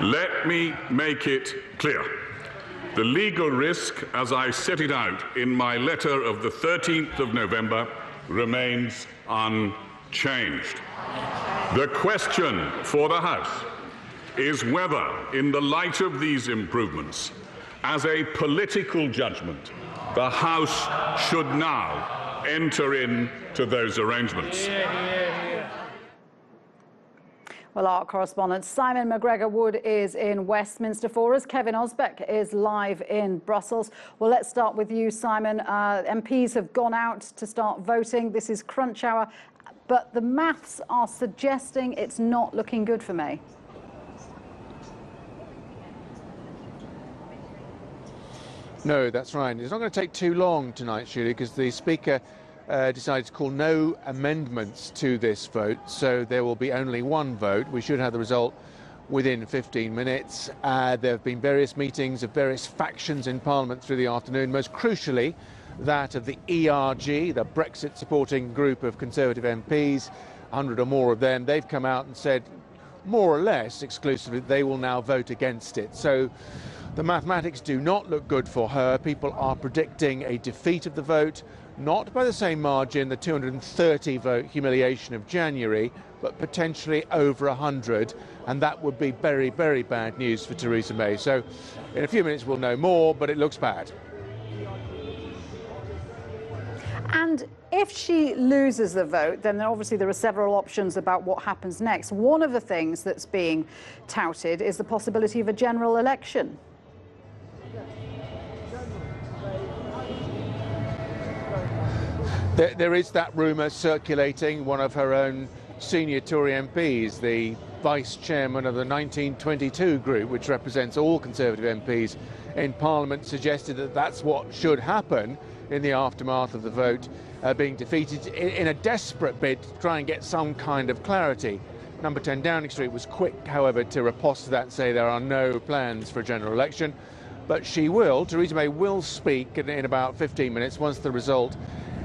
Let me make it clear. The legal risk, as I set it out in my letter of the 13th of November, remains unchanged. The question for the House is whether, in the light of these improvements, as a political judgment, the House should now enter into those arrangements. Well, our correspondent Simon McGregor-Wood is in Westminster for us. Kevin Ozebek is live in Brussels. Well, let's start with you, Simon. MPs have gone out to start voting. This is crunch hour, but the maths are suggesting it's not looking good for May. No, that's right. It's not going to take too long tonight, Julie, because the Speaker decided to call no amendments to this vote, so there will be only one vote. We should have the result within 15 minutes. There have been various meetings of various factions in Parliament through the afternoon, most crucially that of the ERG, the Brexit supporting group of Conservative MPs, 100 or more of them. They've come out and said, more or less exclusively, they will now vote against it. So the mathematics do not look good for her. People are predicting a defeat of the vote, not by the same margin, the 230 vote humiliation of January, but potentially over 100, and that would be very, very bad news for Theresa May. So in a few minutes we'll know more, but it looks bad. And if she loses the vote, then obviously there are several options about what happens next. One of the things that's being touted is the possibility of a general election. There is that rumour circulating. One of her own senior Tory MPs, the vice chairman of the 1922 group, which represents all Conservative MPs in Parliament, suggested that that's what should happen in the aftermath of the vote being defeated, in a desperate bid to try and get some kind of clarity. Number 10 Downing Street was quick, however, to riposte to that and say there are no plans for a general election. But she will, Theresa May will speak in about 15 minutes once the result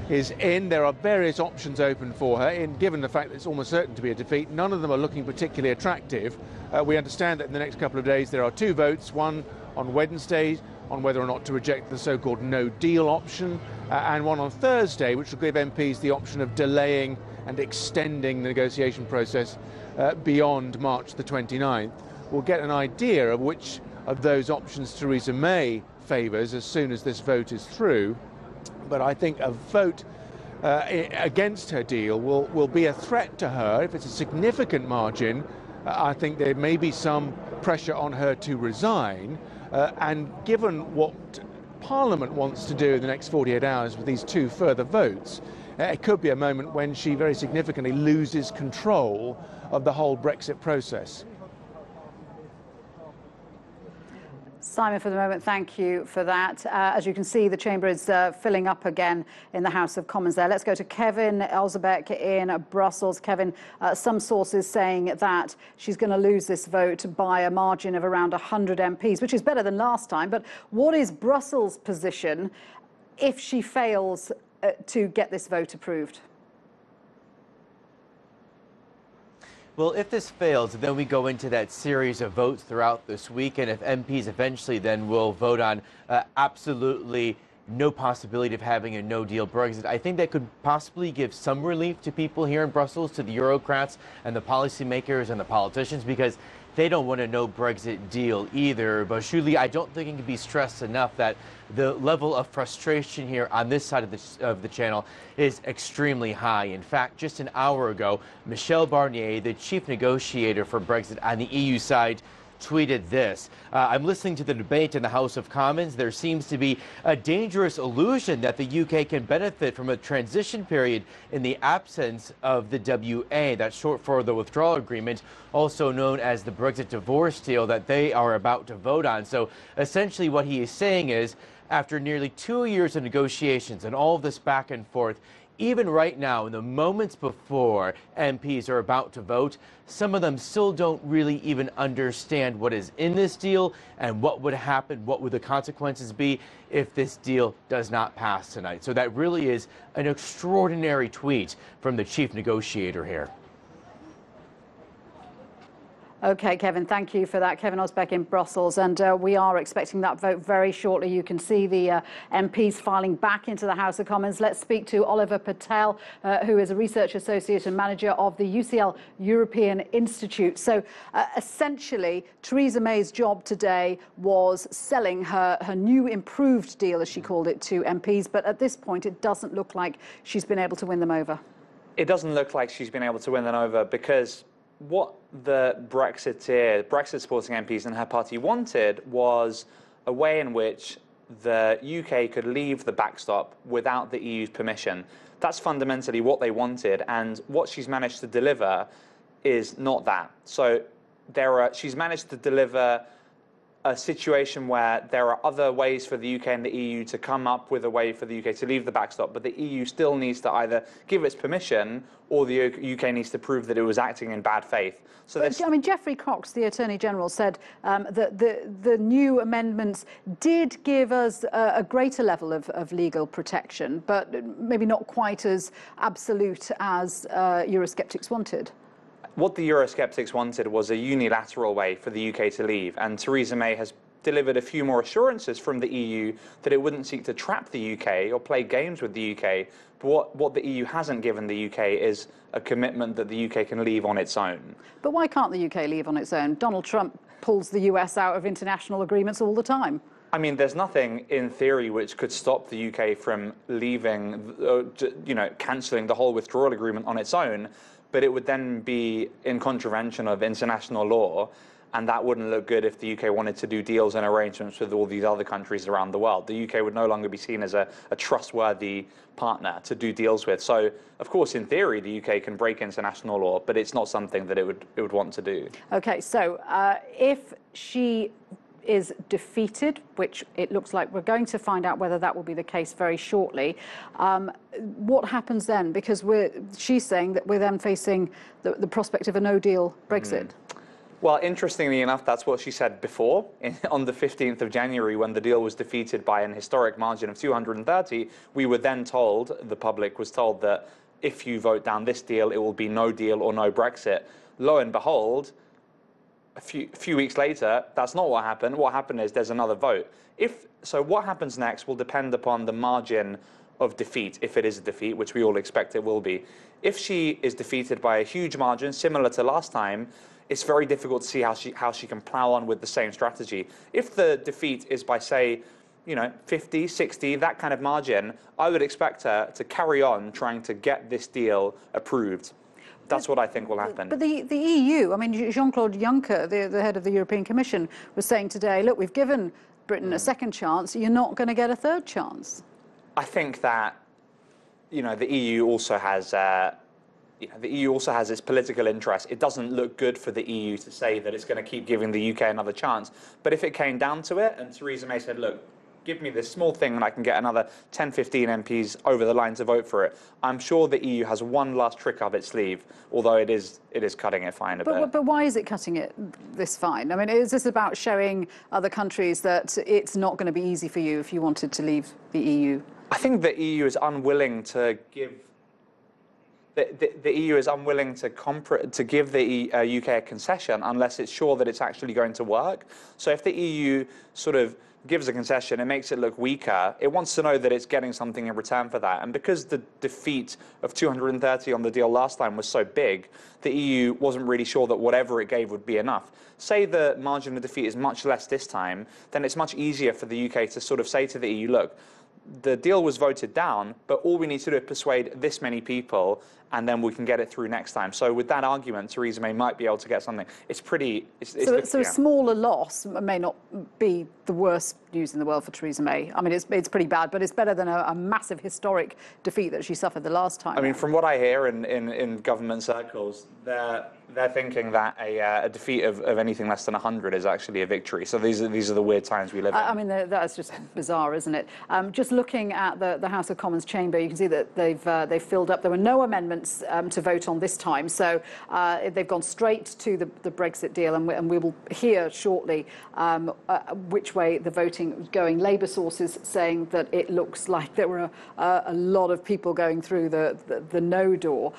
is in. There are various options open for her, and given the fact that it's almost certain to be a defeat, none of them are looking particularly attractive. We understand that in the next couple of days there are two votes, one on Wednesday on whether or not to reject the so-called no-deal option, and one on Thursday, which will give MPs the option of delaying and extending the negotiation process beyond March the 29th. We'll get an idea of which of those options Theresa May favours as soon as this vote is through. But I think a vote against her deal will be a threat to her. If it's a significant margin, I think there may be some pressure on her to resign. And given what Parliament wants to do in the next 48 hours with these two further votes, it could be a moment when she very significantly loses control of the whole Brexit process. Simon, for the moment, thank you for that. As you can see, the chamber is filling up again in the House of Commons there. Let's go to Kevin Ozebek in Brussels. Kevin, some sources saying that she's going to lose this vote by a margin of around 100 MPs, which is better than last time. But what is Brussels' position if she fails to get this vote approved? Well, if this fails, then we go into that series of votes throughout this week, and if MPs eventually then will vote on absolutely no possibility of having a no-deal Brexit, I think that could possibly give some relief to people here in Brussels, to the Eurocrats and the policymakers and the politicians, because they don't want a no-Brexit deal either. But surely I don't think it can be stressed enough that the level of frustration here on this side of the channel is extremely high. In fact, just an hour ago, Michel Barnier, the chief negotiator for Brexit on the EU side, tweeted this: I'm listening to the debate in the House of Commons. There seems to be a dangerous illusion that the UK can benefit from a transition period in the absence of the WA. That's short for the withdrawal agreement, also known as the Brexit divorce deal that they are about to vote on. So essentially what he is saying is, after nearly 2 years of negotiations and all of this back and forth, even right now, in the moments before MPs are about to vote, some of them still don't really even understand what is in this deal and what would happen, what would the consequences be if this deal does not pass tonight. So that really is an extraordinary tweet from the chief negotiator here. OK, Kevin, thank you for that. Kevin Ozebek in Brussels, and we are expecting that vote very shortly. You can see the MPs filing back into the House of Commons. Let's speak to Oliver Patel, who is a research associate and manager of the UCL European Institute. So essentially, Theresa May's job today was selling her new improved deal, as she called it, to MPs. But at this point, it doesn't look like she's been able to win them over. It doesn't look like she's been able to win them over because what the Brexit supporting MPs and her party wanted was a way in which the UK could leave the backstop without the EU's permission. That's fundamentally what they wanted, and what she's managed to deliver is not that. So she's managed to deliver a situation where there are other ways for the UK and the EU to come up with a way for the UK to leave the backstop, but the EU still needs to either give its permission or the UK needs to prove that it was acting in bad faith. So I mean, Geoffrey Cox, the Attorney General, said that the new amendments did give us a greater level of legal protection, but maybe not quite as absolute as Eurosceptics wanted. What the Eurosceptics wanted was a unilateral way for the UK to leave, and Theresa May has delivered a few more assurances from the EU that it wouldn't seek to trap the UK or play games with the UK. But what the EU hasn't given the UK is a commitment that the UK can leave on its own. But why can't the UK leave on its own? Donald Trump pulls the US out of international agreements all the time. I mean, there's nothing in theory which could stop the UK from leaving, cancelling the whole withdrawal agreement on its own. But it would then be in contravention of international law, and that wouldn't look good if the UK wanted to do deals and arrangements with all these other countries around the world. The UK would no longer be seen as a trustworthy partner to do deals with. So, of course, in theory, the UK can break international law, but it's not something that it would want to do. OK, so if she is defeated, which it looks like we're going to find out whether that will be the case very shortly. What happens then? Because she's saying that we're then facing the prospect of a no-deal Brexit. Well, interestingly enough, that's what she said before. On the 15th of January, when the deal was defeated by an historic margin of 230, we were then told, the public was told, that if you vote down this deal, it will be no deal or no Brexit. Lo and behold, a few weeks later, that's not what happened. What happened is there's another vote. So what happens next will depend upon the margin of defeat, if it is a defeat, which we all expect it will be. If she is defeated by a huge margin, similar to last time, it's very difficult to see how she can plow on with the same strategy. If the defeat is by, say, 50, 60, that kind of margin, I would expect her to carry on trying to get this deal approved. That's what I think will happen. But the EU, I mean, Jean-Claude Juncker, the head of the European Commission, was saying today, look, we've given Britain a second chance, you're not going to get a third chance. I think that, the EU also has its political interest. It doesn't look good for the EU to say that it's going to keep giving the UK another chance. But if it came down to it and Theresa May said, look, give me this small thing and I can get another 10, 15 MPs over the line to vote for it, I'm sure the EU has one last trick up its sleeve, although it is cutting it fine a bit. But why is it cutting it this fine? I mean, is this about showing other countries that it's not going to be easy for you if you wanted to leave the EU? I think the EU is unwilling to give... The EU is unwilling to give the UK a concession unless it's sure that it's actually going to work. So if the EU sort of gives a concession, it makes it look weaker. It wants to know that it's getting something in return for that. And because the defeat of 230 on the deal last time was so big, the EU wasn't really sure that whatever it gave would be enough. Say the margin of defeat is much less this time, then it's much easier for the UK to sort of say to the EU, look, the deal was voted down, but all we need to do is persuade this many people, and then we can get it through next time. So with that argument, Theresa May might be able to get something. It's pretty... So a smaller loss may not be the worst news in the world for Theresa May. I mean, it's pretty bad, but it's better than a massive historic defeat that she suffered the last time. I mean, from what I hear in government circles, they're thinking that a defeat of anything less than 100 is actually a victory. So these are the weird times we live in. I mean, that's just bizarre, isn't it? Just looking at the House of Commons chamber, you can see that they've filled up. There were no amendments to vote on this time, so they've gone straight to the Brexit deal, and we will hear shortly which way the voting was going. Labour sources saying that it looks like there were a lot of people going through the no door.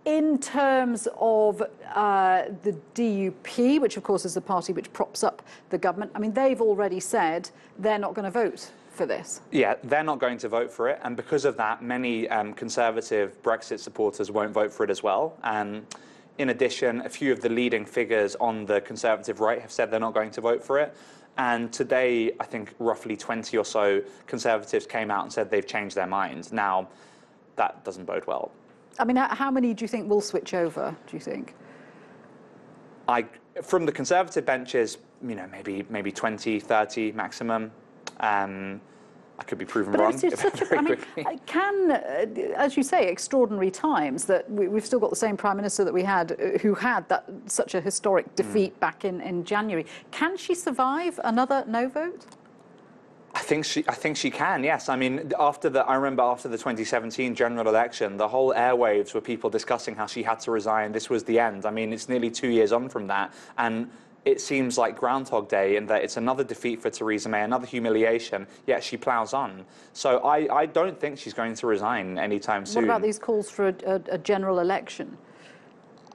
In terms of the DUP, which of course is the party which props up the government, I mean, they've already said they're not going to vote for this. Yeah, they're not going to vote for it, and because of that, many conservative Brexit supporters won't vote for it as well. In addition, a few of the leading figures on the conservative right have said they're not going to vote for it. And today, I think roughly 20 or so conservatives came out and said they've changed their minds. Now, that doesn't bode well. I mean, how many do you think will switch over, do you think? From the conservative benches, you know, maybe 20, 30 maximum. I could be proven wrong. But it's such a, I mean, as you say, extraordinary times that we've still got the same Prime Minister that we had, who had such a historic defeat back in January. Can she survive another no vote? I think she can, yes. I mean, I remember after the 2017 general election, the whole airwaves were people discussing how she had to resign. This was the end. I mean, it's nearly 2 years on from that, and it seems like Groundhog Day in that it's another defeat for Theresa May, another humiliation, yet she plows on. So I don't think she's going to resign anytime soon. What about these calls for a general election?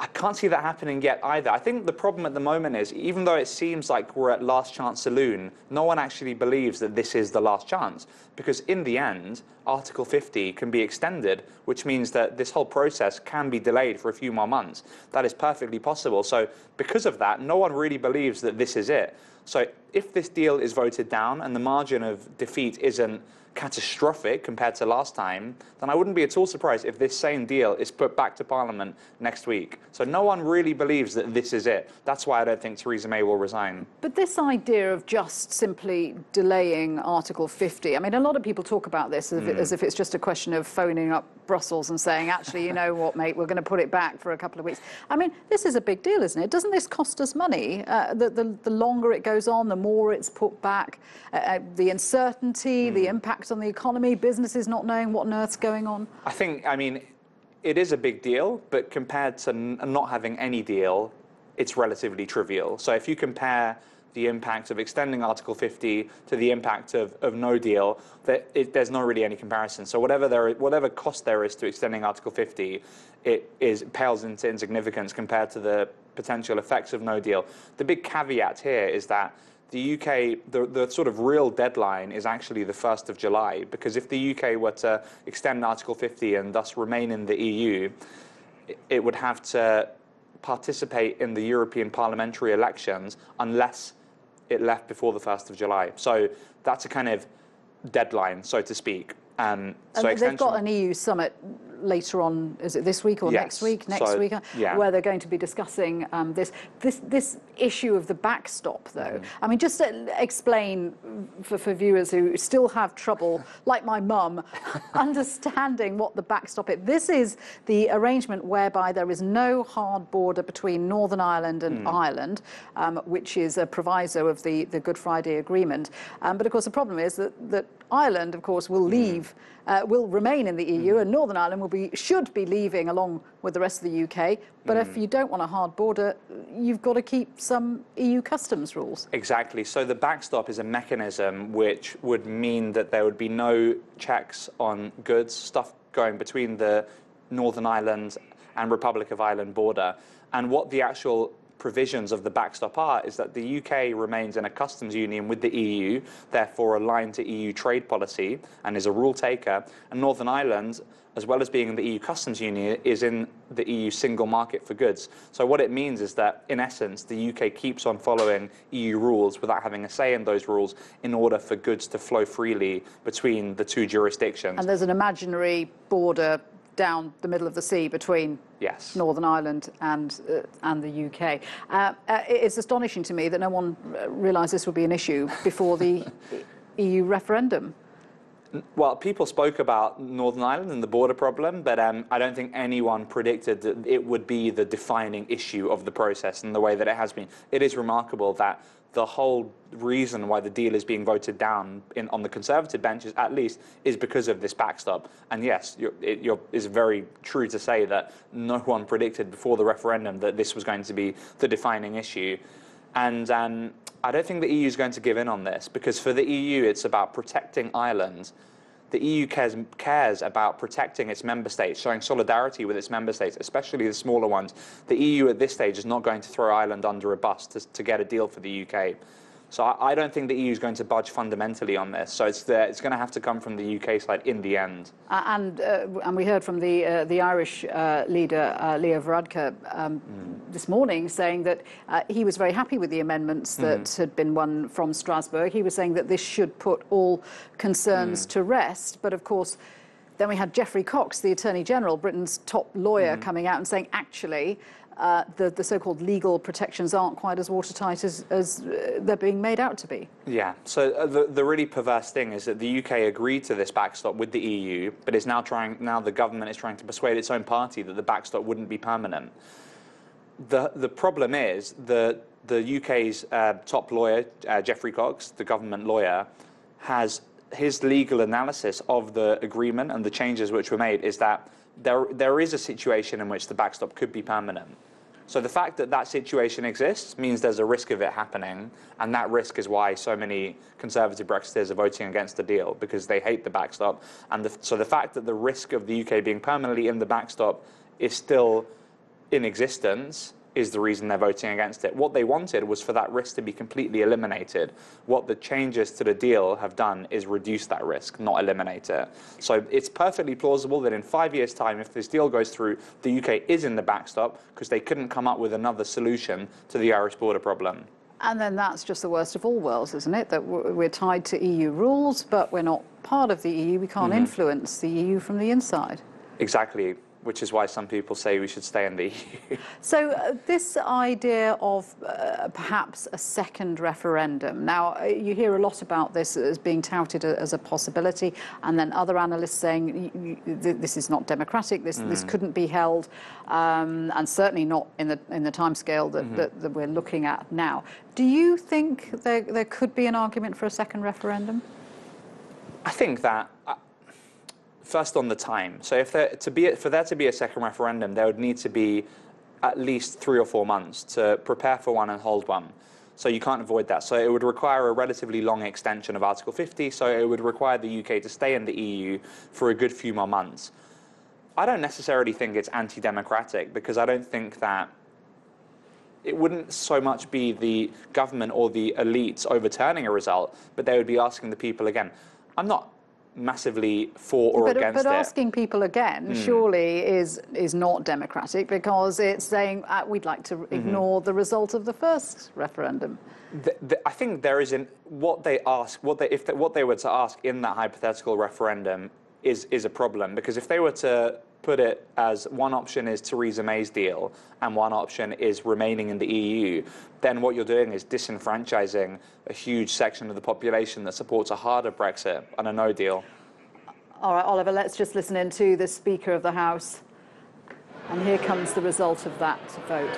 I can't see that happening yet either. I think the problem at the moment is, even though it seems like we're at last chance saloon, no one actually believes that this is the last chance. Because in the end, Article 50 can be extended, which means that this whole process can be delayed for a few more months. That is perfectly possible. So because of that, no one really believes that this is it. So if this deal is voted down and the margin of defeat isn't catastrophic compared to last time, then I wouldn't be at all surprised if this same deal is put back to Parliament next week. So no one really believes that this is it. That's why I don't think Theresa May will resign. But this idea of just simply delaying Article 50, I mean, a lot of people talk about this as if it's just a question of phoning up Brussels and saying, actually, you know what, mate, we're going to put it back for a couple of weeks. I mean, this is a big deal, isn't it? Doesn't this cost us money? The longer it goes on, the more it's put back. The uncertainty, the impact on the economy, businesses not knowing what on earth's going on. I mean, it is a big deal, but compared to not having any deal, it's relatively trivial. So if you compare the impact of extending Article 50 to the impact of no deal, there's not really any comparison. So whatever cost there is to extending Article 50, it pales into insignificance compared to the potential effects of no deal. The big caveat here is that the UK, the sort of real deadline is actually the 1st of July, because if the UK were to extend Article 50 and thus remain in the EU, it would have to participate in the European parliamentary elections unless it left before the 1st of July. So that's a kind of deadline, so to speak. And they've got an EU summit later on, is it this week or next week? Next week, where they're going to be discussing this issue of the backstop, though. I mean, just to explain for viewers who still have trouble, like my mum, understanding what the backstop is. This is the arrangement whereby there is no hard border between Northern Ireland and Ireland, which is a proviso of the Good Friday Agreement. But of course, the problem is that Ireland, of course, will leave, will remain in the EU, and Northern Ireland should be leaving along with the rest of the UK. But if you don't want a hard border, you've got to keep some EU customs rules. Exactly. So the backstop is a mechanism which would mean that there would be no checks on goods, stuff going between the Northern Ireland and Republic of Ireland border. And what the actual provisions of the backstop are is that the UK remains in a customs union with the EU, therefore aligned to EU trade policy and is a rule taker, and Northern Ireland, as well as being in the EU customs union, is in the EU single market for goods. So what it means is that, in essence, the UK keeps on following EU rules without having a say in those rules in order for goods to flow freely between the two jurisdictions. And there's an imaginary border down the middle of the sea between Northern Ireland and the UK. It's astonishing to me that no one realised this would be an issue before the EU referendum. Well, people spoke about Northern Ireland and the border problem, but I don't think anyone predicted that it would be the defining issue of the process in the way that it has been. It is remarkable that the whole reason why the deal is being voted down on the Conservative benches, at least, is because of this backstop. And yes, it's very true to say that no one predicted before the referendum that this was going to be the defining issue. And I don't think the EU is going to give in on this, because for the EU, it's about protecting Ireland. The EU cares about protecting its member states, showing solidarity with its member states, especially the smaller ones. The EU at this stage is not going to throw Ireland under a bus to get a deal for the UK. So I don't think the EU is going to budge fundamentally on this. So it's going to have to come from the UK side in the end. And we heard from the Irish leader, Leo Varadkar, this morning saying that he was very happy with the amendments that had been won from Strasbourg. He was saying that this should put all concerns to rest. But of course, then we had Geoffrey Cox, the Attorney General, Britain's top lawyer, coming out and saying, actually, the so-called legal protections aren't quite as watertight as they're being made out to be. Yeah, so the really perverse thing is that the UK agreed to this backstop with the EU, but is now the government is trying to persuade its own party that the backstop wouldn't be permanent. The problem is the UK's top lawyer, Geoffrey Cox, the government lawyer, has his legal analysis of the agreement and the changes which were made is that there is a situation in which the backstop could be permanent. So the fact that that situation exists means there's a risk of it happening, and that risk is why so many Conservative Brexiteers are voting against the deal, because they hate the backstop. And so the fact that the risk of the UK being permanently in the backstop is still in existence is the reason they're voting against it. What they wanted was for that risk to be completely eliminated. What the changes to the deal have done is reduce that risk, not eliminate it. So it's perfectly plausible that in 5 years' time, if this deal goes through, the UK is in the backstop because they couldn't come up with another solution to the Irish border problem. And then that's just the worst of all worlds, isn't it? That we're tied to EU rules, but we're not part of the EU. We can't influence the EU from the inside. Exactly. Which is why some people say we should stay in the EU. So this idea of perhaps a second referendum. Now, you hear a lot about this as being touted as a possibility, and then other analysts saying this is not democratic, this couldn't be held, and certainly not in the timescale that we're looking at now. Do you think there could be an argument for a second referendum? I think that... First, on the time. So for there to be a second referendum, there would need to be at least 3 or 4 months to prepare for one and hold one. So you can't avoid that. So it would require a relatively long extension of Article 50. So it would require the UK to stay in the EU for a good few more months. I don't necessarily think it's anti-democratic, because I don't think that it wouldn't so much be the government or the elites overturning a result, but they would be asking the people again. I'm not massively for or against it. But asking people again surely is not democratic, because it's saying we'd like to ignore the result of the first referendum. I think there is what they were to ask in that hypothetical referendum is a problem, because if they were to put it as one option is Theresa May's deal and one option is remaining in the EU, then what you're doing is disenfranchising a huge section of the population that supports a harder Brexit and a no deal. All right, Oliver, let's just listen in to the Speaker of the House. And here comes the result of that vote.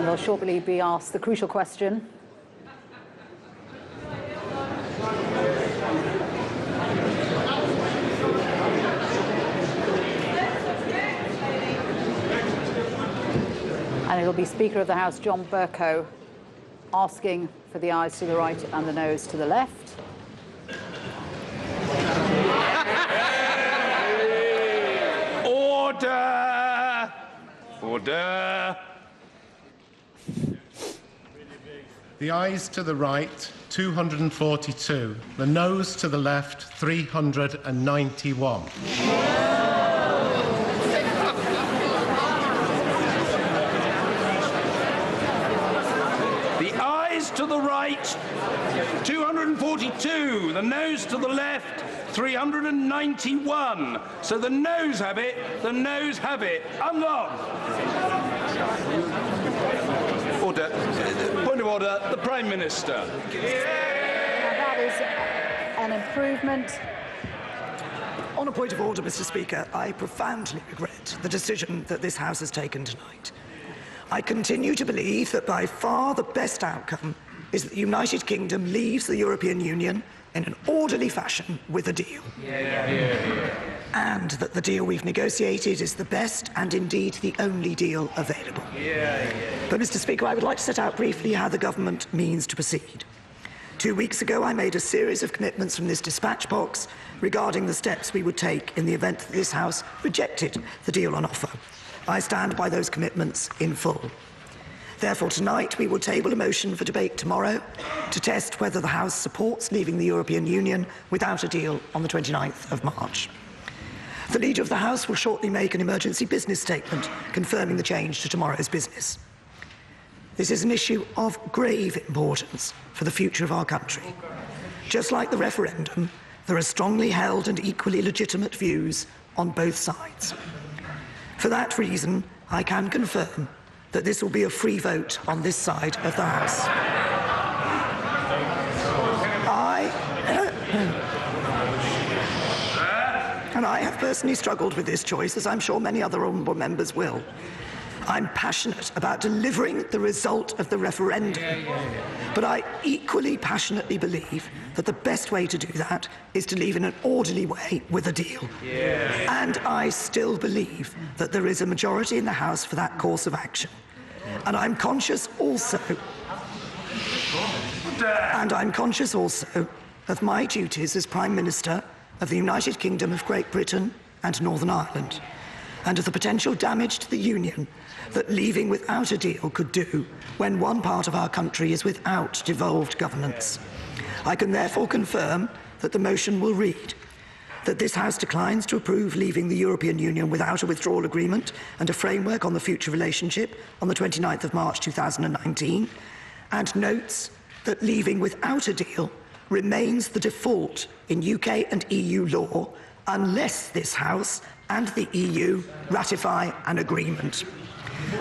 They'll shortly be asked the crucial question. And it'll be Speaker of the House John Bercow asking for the ayes to the right and the noes to the left. Order! Order! The ayes to the right, 242. The noes to the left, 391. The ayes to the right, 242. The noes to the left, 391. So the noes have it. The noes have it. Unlocked. Order. Point of order. The Prime Minister. Now that is an improvement. On a point of order, Mr. Speaker, I profoundly regret the decision that this House has taken tonight. I continue to believe that by far the best outcome is that the United Kingdom leaves the European Union in an orderly fashion with a deal. And that the deal we've negotiated is the best and indeed the only deal available. But, Mr. Speaker, I would like to set out briefly how the government means to proceed. 2 weeks ago, I made a series of commitments from this dispatch box regarding the steps we would take in the event that this House rejected the deal on offer. I stand by those commitments in full. Therefore, tonight we will table a motion for debate tomorrow to test whether the House supports leaving the European Union without a deal on the 29th of March. The Leader of the House will shortly make an emergency business statement confirming the change to tomorrow's business. This is an issue of grave importance for the future of our country. Just like the referendum, there are strongly held and equally legitimate views on both sides. For that reason, I can confirm that this will be a free vote on this side of the House. I have personally struggled with this choice, as I'm sure many other honourable members will. I'm passionate about delivering the result of the referendum, but I equally passionately believe that the best way to do that is to leave in an orderly way with a deal. And I still believe that there is a majority in the House for that course of action. And I'm conscious also of my duties as Prime Minister of the United Kingdom of Great Britain and Northern Ireland, and of the potential damage to the Union that leaving without a deal could do when one part of our country is without devolved governance. I can therefore confirm that the motion will read that this House declines to approve leaving the European Union without a withdrawal agreement and a framework on the future relationship on the 29th of March 2019, and notes that leaving without a deal remains the default in UK and EU law unless this House and the EU ratify an agreement.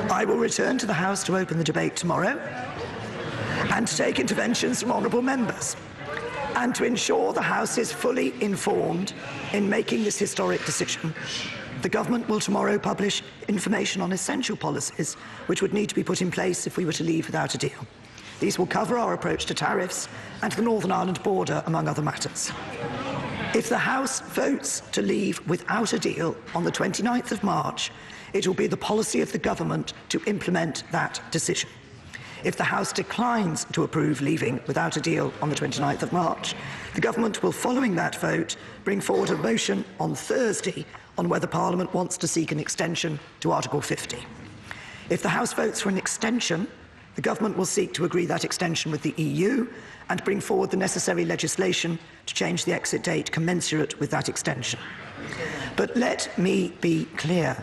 I will return to the House to open the debate tomorrow and to take interventions from honourable members and to ensure the House is fully informed in making this historic decision. The Government will tomorrow publish information on essential policies which would need to be put in place if we were to leave without a deal. These will cover our approach to tariffs and to the Northern Ireland border, among other matters. If the House votes to leave without a deal on the 29th of March, it will be the policy of the Government to implement that decision. If the House declines to approve leaving without a deal on the 29th of March, the Government will, following that vote, bring forward a motion on Thursday on whether Parliament wants to seek an extension to Article 50. If the House votes for an extension, the Government will seek to agree that extension with the EU and bring forward the necessary legislation to change the exit date commensurate with that extension. But let me be clear.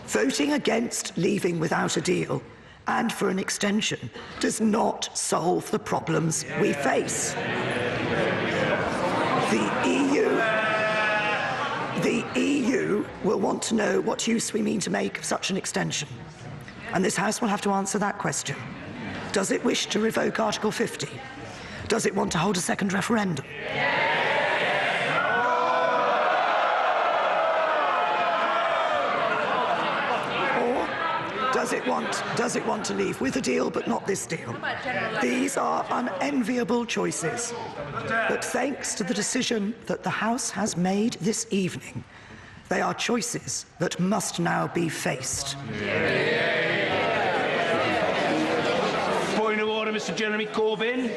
Voting against leaving without a deal and for an extension does not solve the problems we face. The EU will want to know what use we mean to make of such an extension. And this House will have to answer that question. Does it wish to revoke Article 50? Does it want to hold a second referendum? Or does it want to leave with a deal but not this deal? These are unenviable choices. But thanks to the decision that the House has made this evening, they are choices that must now be faced. Point of order, Mr. Jeremy Corbyn.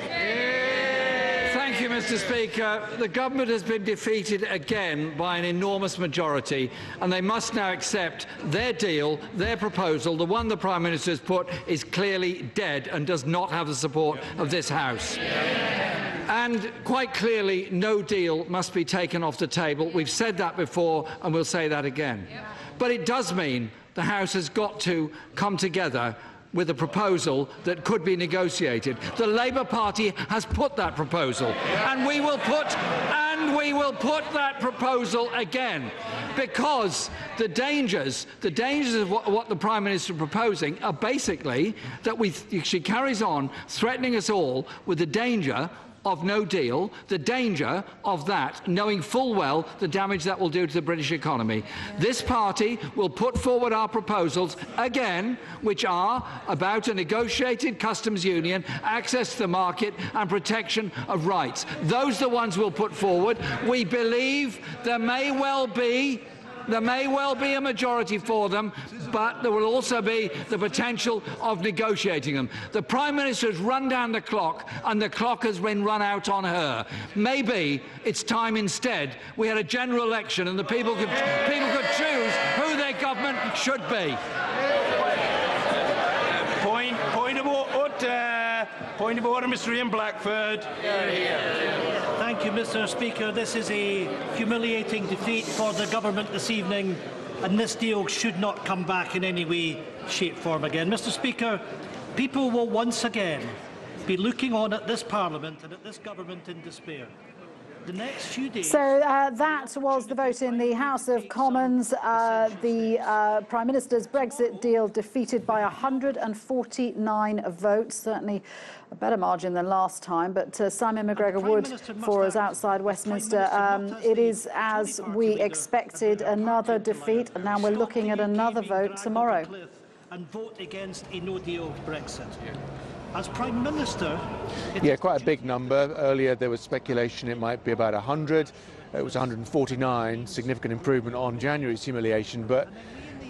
Thank you, Mr. Speaker. The government has been defeated again by an enormous majority, and they must now accept their deal, their proposal, the one the Prime Minister has put, is clearly dead and does not have the support of this House. And quite clearly, no deal must be taken off the table. We've said that before, and we'll say that again. But it does mean the House has got to come together with a proposal that could be negotiated. The Labour Party has put that proposal, and we will put that proposal again, because the dangers of what the Prime Minister is proposing are basically that she carries on threatening us all with the danger of no deal, the danger of that, knowing full well the damage that will do to the British economy. This party will put forward our proposals again, which are about a negotiated customs union, access to the market and protection of rights. Those are the ones we'll put forward. We believe there may well be a majority for them, but there will also be the potential of negotiating them. The Prime Minister has run down the clock, and the clock has been run out on her. Maybe it's time instead we had a general election and the people could choose who their government should be. Point of order, Mr. Ian Blackford. Thank you, Mr. Speaker. This is a humiliating defeat for the government this evening, and this deal should not come back in any way, shape, form again. Mr. Speaker, people will once again be looking on at this Parliament and at this government in despair. The next few days... So that was the vote in the House of Commons. The Prime Minister's Brexit deal defeated by 149 votes, certainly a better margin than last time. But Simon McGregor-Wood for us outside Westminster. It is, as we expected, another defeat, and now we're looking at another vote tomorrow. And vote against a no-deal Brexit. As Prime Minister... Yeah, quite a big number. Earlier there was speculation it might be about 100. It was 149, significant improvement on January's humiliation. But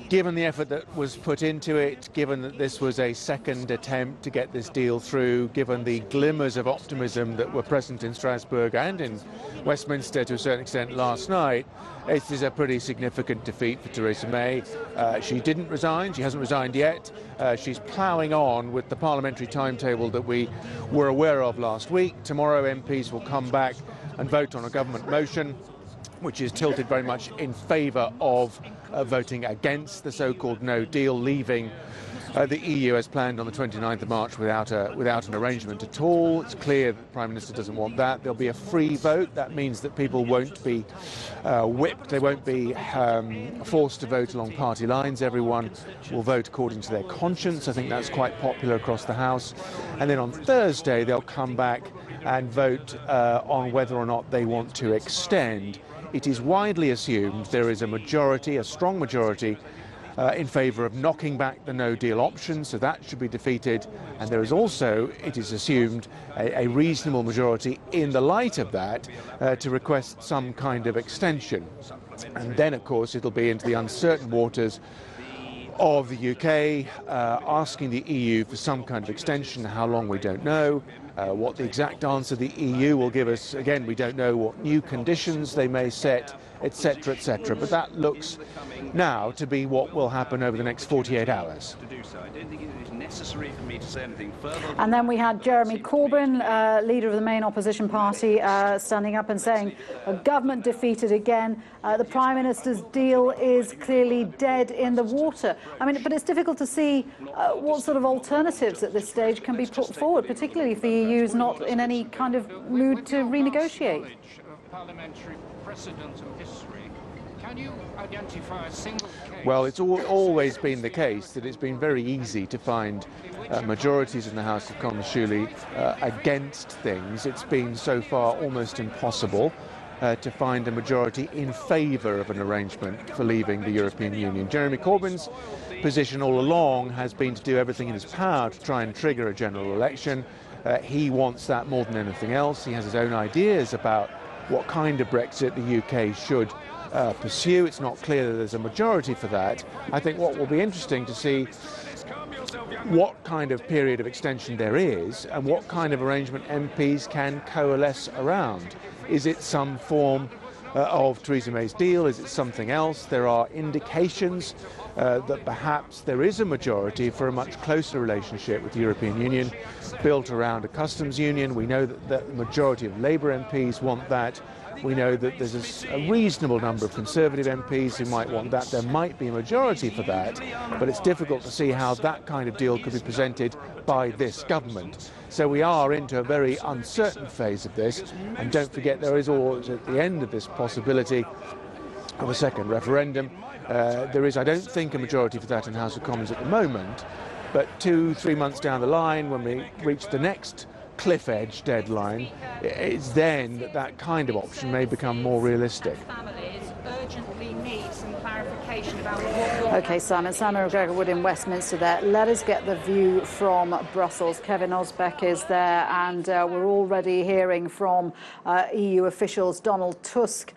given the effort that was put into it, given that this was a second attempt to get this deal through, given the glimmers of optimism that were present in Strasbourg and in Westminster to a certain extent last night, it is a pretty significant defeat for Theresa May. She didn't resign. She hasn't resigned yet. She's ploughing on with the parliamentary timetable that we were aware of last week. Tomorrow MPs will come back and vote on a government motion which is tilted very much in favour of voting against the so-called no deal, leaving the EU as planned on the 29th of March without an arrangement at all. It's clear that the Prime Minister doesn't want that. There'll be a free vote. That means that people won't be whipped. They won't be forced to vote along party lines. Everyone will vote according to their conscience. I think that's quite popular across the House. And then on Thursday, they'll come back and vote on whether or not they want to extend. It is widely assumed there is a majority, a strong majority, in favour of knocking back the no-deal option, so that should be defeated. And there is also, it is assumed, a reasonable majority in the light of that to request some kind of extension. And then, of course, it'll be into the uncertain waters of the UK, asking the EU for some kind of extension. How long, we don't know. What the exact answer the EU will give us, again, we don't know. What new conditions they may set, etc., etc. But that looks now to be what will happen over the next 48 hours. And then we had Jeremy Corbyn, leader of the main opposition party, standing up and saying, a government defeated again. The Prime Minister's deal is clearly dead in the water. I mean, but it's difficult to see what sort of alternatives at this stage can be put forward, particularly if the EU is not in any kind of mood to renegotiate. Parliamentary precedent and history. Can you identify a single case? Well, it's always been the case that it's been very easy to find majorities in the House of Commons, surely, against things. It's been so far almost impossible to find a majority in favour of an arrangement for leaving the European Union. Jeremy Corbyn's position all along has been to do everything in his power to try and trigger a general election. He wants that more than anything else. He has his own ideas about what kind of Brexit the UK should pursue. It's not clear that there's a majority for that. I think what will be interesting to see what kind of period of extension there is and what kind of arrangement MPs can coalesce around. Is it some form of Theresa May's deal? Is it something else? There are indications that perhaps there is a majority for a much closer relationship with the European Union, built around a customs union. We know that the majority of Labour MPs want that. We know that there's a reasonable number of Conservative MPs who might want that. There might be a majority for that, but it's difficult to see how that kind of deal could be presented by this government. So we are into a very uncertain phase of this, and don't forget there is always at the end of this possibility of a second referendum. There is, I don't think, a majority for that in the House of Commons at the moment, but 2-3 months down the line, when we reach the next cliff edge deadline, it's then that that kind of option may become more realistic. Urgently need some clarification about OK, Simon McGregor-Wood in Westminster there. Let us get the view from Brussels. Kevin Ozebek is there, and we're already hearing from EU officials, Donald Tusk,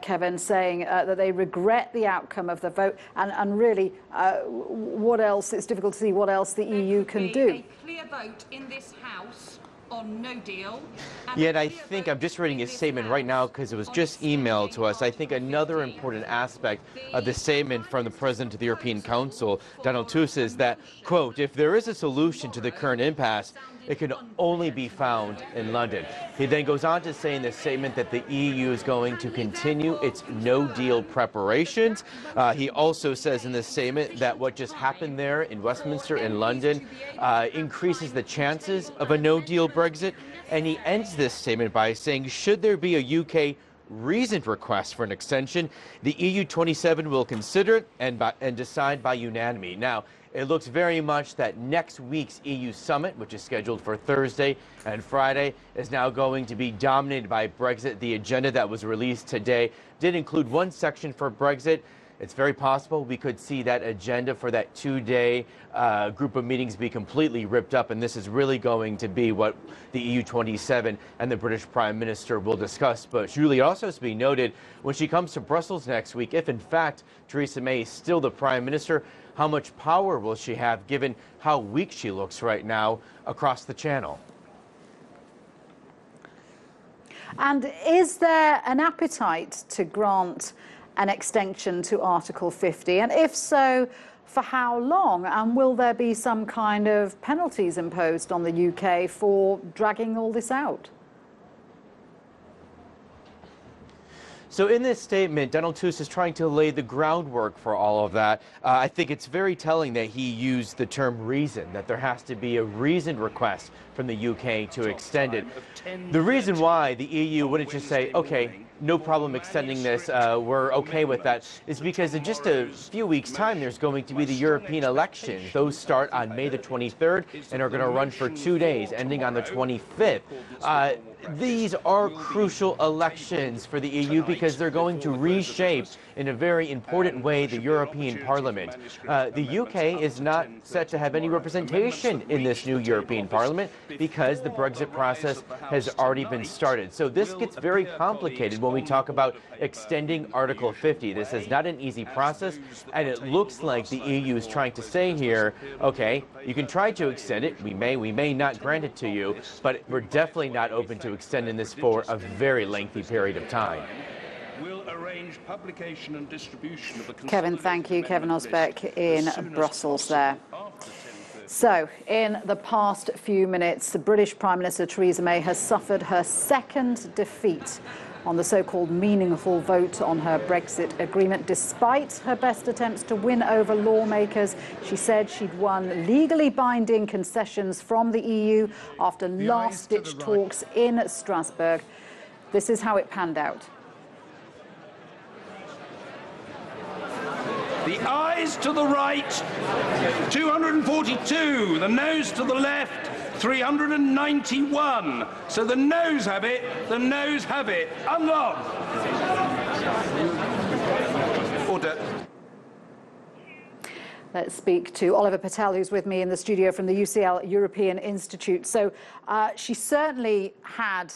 Kevin, saying that they regret the outcome of the vote, and really, what else? It's difficult to see what else the EU can do. A clear vote in this House on no deal. Yet I think, I'm just reading his statement right now because it was just emailed to us. I think another important aspect of the statement from the President of the European Council, Donald Tusk, is that, quote, if there is a solution to the current impasse, it can only be found in London. He then goes on to say in this statement that the EU is going to continue its no-deal preparations. He also says in this statement that what just happened there in Westminster in London increases the chances of a no-deal Brexit. And he ends this statement by saying, should there be a UK reasoned request for an extension, the EU 27 will consider it and decide by unanimity. Now, it looks very much that next week's EU summit, which is scheduled for Thursday and Friday, is now going to be dominated by Brexit. The agenda that was released today did include one section for Brexit. It's very possible we could see that agenda for that two-day group of meetings be completely ripped up, and this is really going to be what the EU 27 and the British Prime Minister will discuss. But Julie, also has to be noted, when she comes to Brussels next week, if in fact Theresa May is still the Prime Minister, how much power will she have given how weak she looks right now across the Channel? And is there an appetite to grant an extension to Article 50? And if so, for how long? And will there be some kind of penalties imposed on the UK for dragging all this out? So in this statement, Donald Tusk is trying to lay the groundwork for all of that. I think it's very telling that he used the term reason, that there has to be a reasoned request from the UK to extend it. The reason why the EU wouldn't just say, okay, no problem extending this, we're okay with that, is because in just a few weeks' time, there's going to be the European elections. Those start on May the 23rd and are going to run for 2 days, ending on the 25th. These are crucial elections for the EU because they're going to reshape in a very important way the European Parliament. The UK is not set to have any representation in this new European Parliament because the Brexit process has already been started. So this gets very complicated when we talk about extending Article 50. This is not an easy process, and it looks like the EU is trying to say here, okay, you can try to extend it, we may not grant it to you, but we're definitely not open to extending this for a very lengthy period of time. Will arrange publication and distribution of the Kevin, thank you. Kevin Ozebek in Brussels there. So, in the past few minutes, the British Prime Minister Theresa May has suffered her second defeat on the so-called meaningful vote on her Brexit agreement. Despite her best attempts to win over lawmakers, she said she'd won legally binding concessions from the EU after last-ditch talks in Strasbourg. This is how it panned out. The ayes to the right, 242. The noes to the left, 391. So the noes have it, the noes have it. Unlock. Order. Let's speak to Oliver Patel, who's with me in the studio from the UCL European Institute. So she certainly had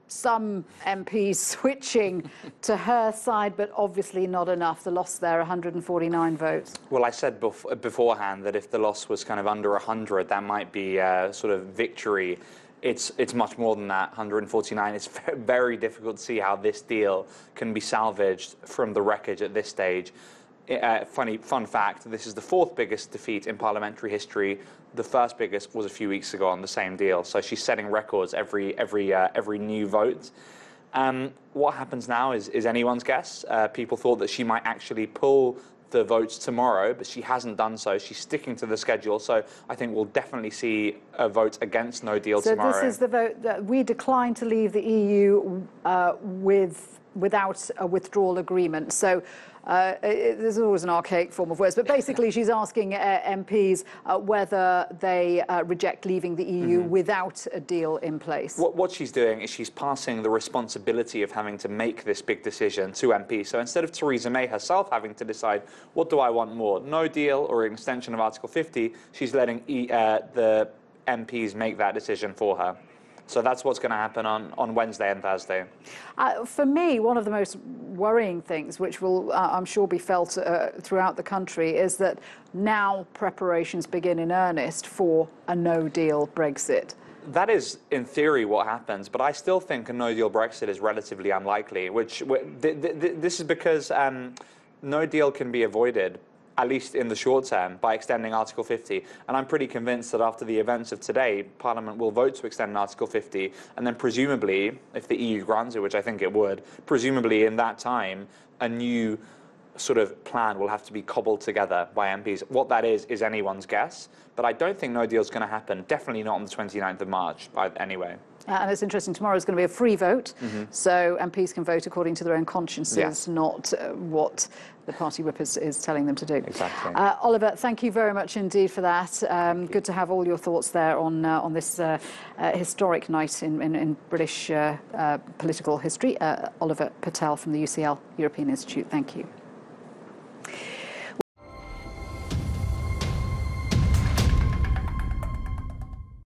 some MPs switching to her side, but obviously not enough. The loss there, 149 votes. Well, I said beforehand that if the loss was kind of under 100, that might be a sort of victory. It's much more than that, 149. It's very difficult to see how this deal can be salvaged from the wreckage at this stage. Fun fact, this is the fourth biggest defeat in parliamentary history. The first biggest was a few weeks ago on the same deal. So she's setting records every new vote. What happens now is anyone's guess. People thought that she might actually pull the votes tomorrow, but she hasn't done so. She's sticking to the schedule, so I think we'll definitely see a vote against no deal tomorrow. So this is the vote that we decline to leave the EU without a withdrawal agreement. So there's always an archaic form of words, but basically she's asking MPs whether they reject leaving the EU without a deal in place. What she's doing is she's passing the responsibility of having to make this big decision to MPs. So instead of Theresa May herself having to decide, what do I want more, no deal or an extension of Article 50, she's letting the MPs make that decision for her. So that's what's going to happen on Wednesday and Thursday. For me, one of the most worrying things, which will, I'm sure, be felt throughout the country, is that now preparations begin in earnest for a no-deal Brexit. That is, in theory, what happens, but I still think a no-deal Brexit is relatively unlikely, this is because no deal can be avoided, at least in the short term, by extending Article 50. And I'm pretty convinced that after the events of today, Parliament will vote to extend Article 50, and then presumably, if the EU grants it, which I think it would, presumably in that time, a new sort of plan will have to be cobbled together by MPs. What that is anyone's guess, but I don't think no deal is going to happen, definitely not on the 29th of March, anyway. And it's interesting, tomorrow is going to be a free vote, so MPs can vote according to their own consciences, not what the party whip is telling them to do. Exactly. Oliver, thank you very much indeed for that. Good to have all your thoughts there on this historic night in British political history. Oliver Patel from the UCL European Institute, thank you.